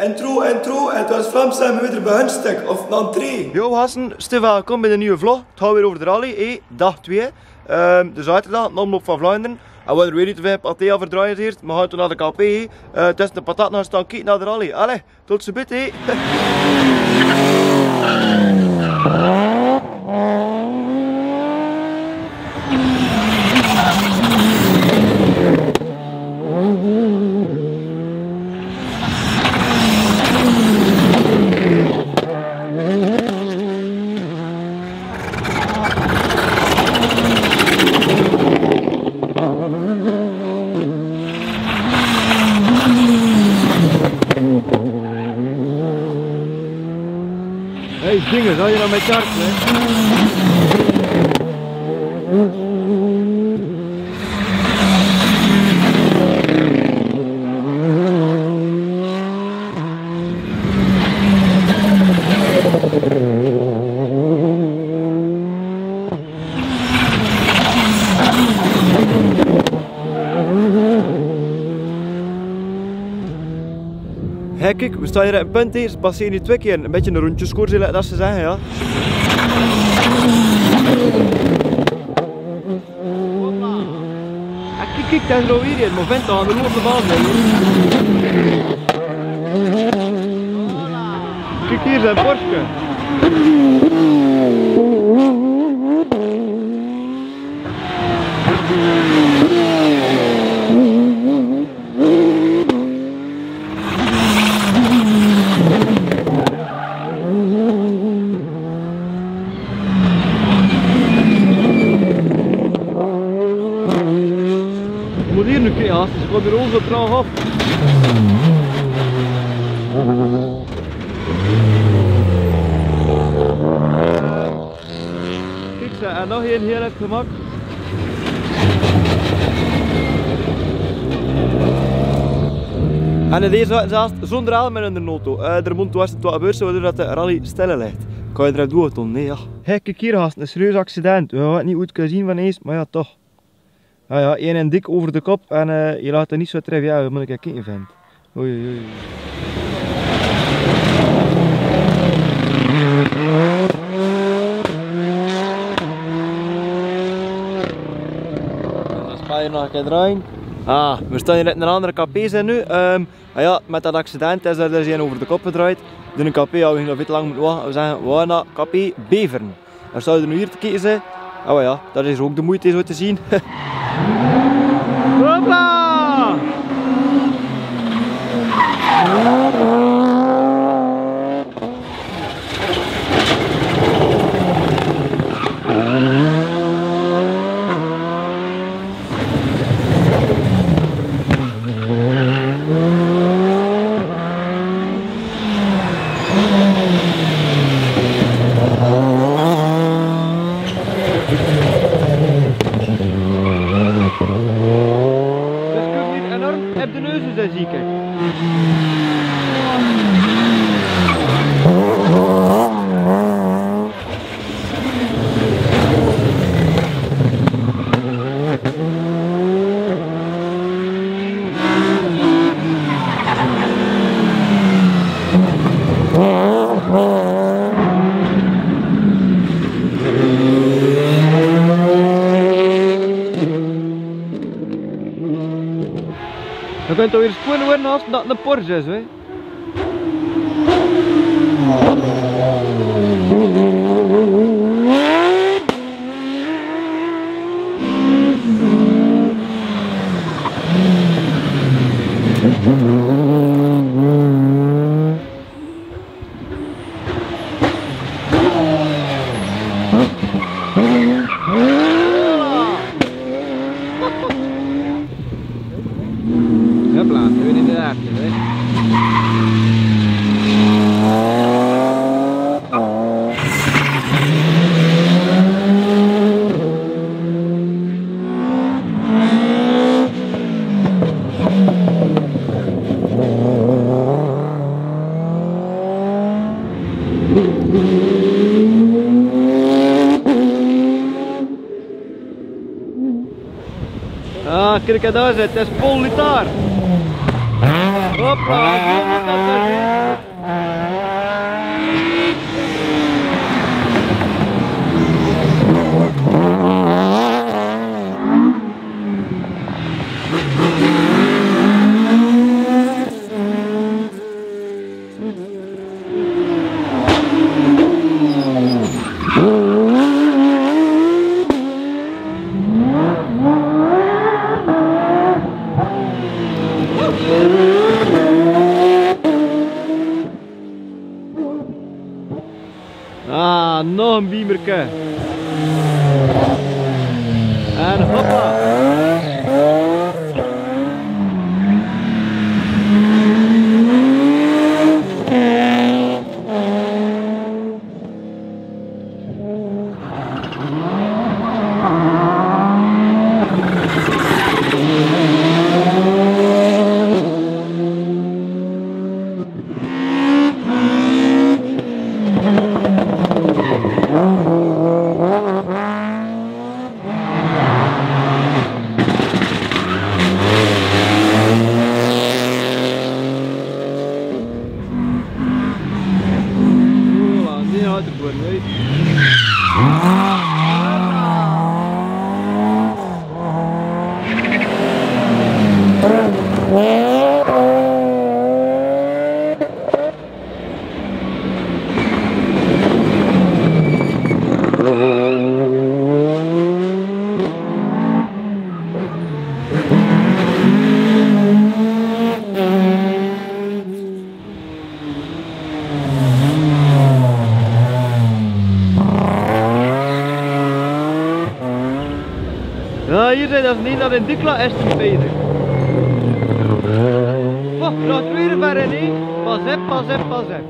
Intro, en het was Vlaams en we weer bij stuk of een entree. Yo gasten, Steve, welkom bij de nieuwe vlog. Het gaat weer over de rally, dag 2. De zaterdag, de omloop van Vlaanderen. En we hebben weer niet veel paté verdraaid hier. We gaan toen naar de KP, tussen de patat gaan staan kijken naar de rally. Allee, tot zo bit, hé. Hey dingen, zou je nou met charts, hè? Hey, kijk, we staan hier op een punt hier, ze passeren hier 2 keer een beetje een rondjeskoers, dat ze zeggen, ja. En kijk, dat is nou hier, maar vindt dat aan de losse baan zijn. Kijk, hier zijn Porsche. Je moet hier nu kijken, ze gaat er zo traag af. Kijk ze, en nog één heel het gemak. En in deze zaten zelfs zonder helm in de auto. Er moet was het wat gebeurd waardoor de rally stil ligt. Kan je eruit doen, Ton? Nee, ja. Hey, kijk hier, gast, een serieus accident. We gaan het niet goed kunnen zien van eens, maar ja, toch. Nou ja, één en dik over de kop en je laat het niet zo treffen. Ja, moet ik kijken, vent. Oei, oei, oei. Dan ga je nog een keer draaien. Ah, we staan hier in een andere KP zijn nu. Ja, met dat accident is er dus een over de kop gedraaid. In een KP hadden we nog veel lang moeten wachten. We zeggen, we gaan naar KP Beveren. Daar zou je nu hier te kijken zijn. Oh ja, dat is ook de moeite zo te zien. Hopla! Heb de neus eens zie ik. Dan kunt u weer sporen worden als dat een Porsche is, hè. Hopla, nu weer in de aardje, hè. Ah, kijk daar zit, het is Paul Litaar. Hoppa, Ah, nog een biemerke. En hoppa. Ja, hier zijn dat niet naar in Dikla is te spelen. Oh, nog weer ver in, hé. Pas op, pas op, pas op.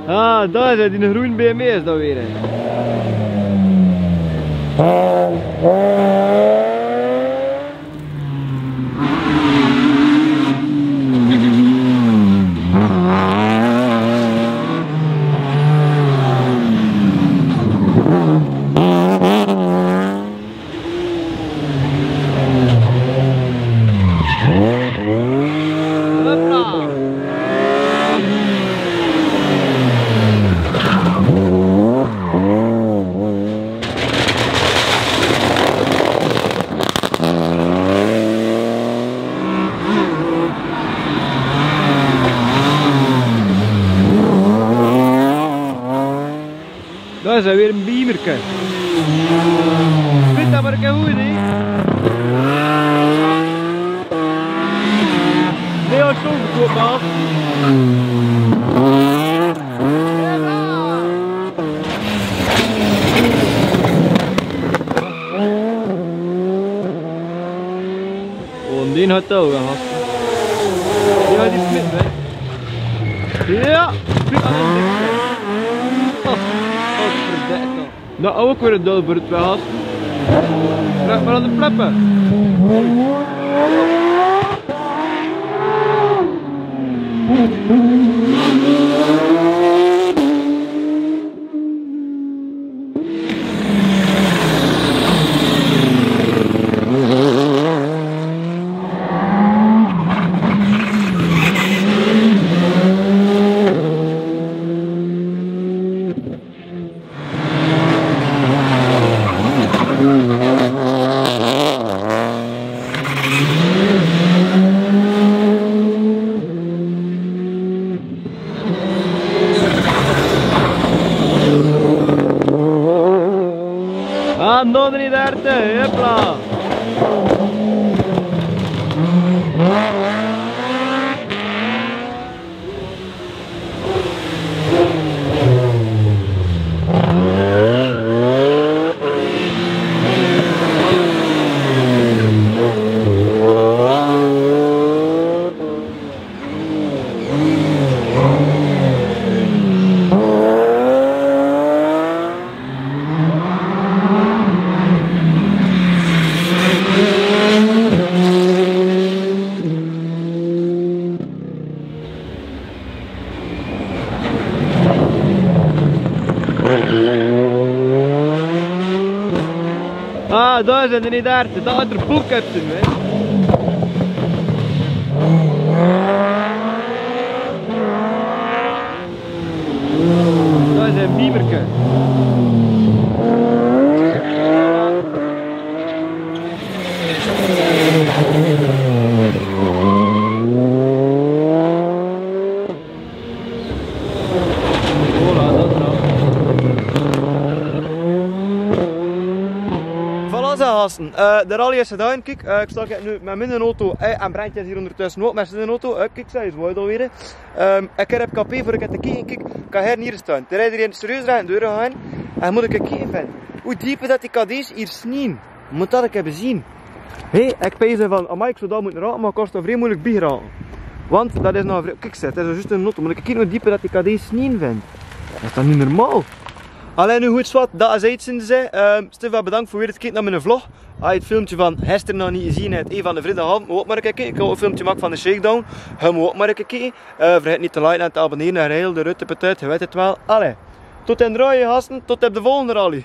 Ah, daar is die groene BMW is dat weer. Dat is weer een biemerke. Vind dat maar een keer goed, hè? Nee, als zo verkoop, maat. Oh, die gaat touw, gast. Die gaat die smit, hè? Ja, smit aan het dik. Nou, ook weer een dol voor het gast. Vraag maar aan de flappen. Ah, nog niet derde, hopla. Ah, daar zijn er niet daar. Dat uit de boek hebt ze, hè. Daar is een bieberke. Voilà zijn gasten, de rally is gedaan, kijk, ik sta nu met mijn auto en Brentje is hier ondertussen ook met zijn auto, kijk, zij is mooi alweer. Ik heb KP voor ik te kijken, kijk, ik kan hier staan. De rijder hier serieus naar de deur gaan en moet ik kijken vinden. Hoe diep is dat die KD's hier snien? Moet dat ik hebben zien. Hé, ik pees van, amai, ik zou dat moeten raken, maar ik kost dat vrij moeilijk bijraken. Want dat is nou vrij, kijk, het is juist een auto, moet ik kijken hoe diep dat die KD's snien vindt. Dat is toch niet normaal? Alleen nu goed wat, dat is het sinds Stefan, bedankt voor weer het kijken naar mijn vlog. Als je het filmpje van gisteren nog niet gezien hebt, van de vrijdagavond, moet ook maar kijken. Ik ga ook een filmpje maken van de shakedown. Je moet ook maar kijken. Vergeet niet te liken en te abonneren naar heel de Rutte Petit, je weet het wel. Allee, tot in de rode gasten, tot op de volgende rally.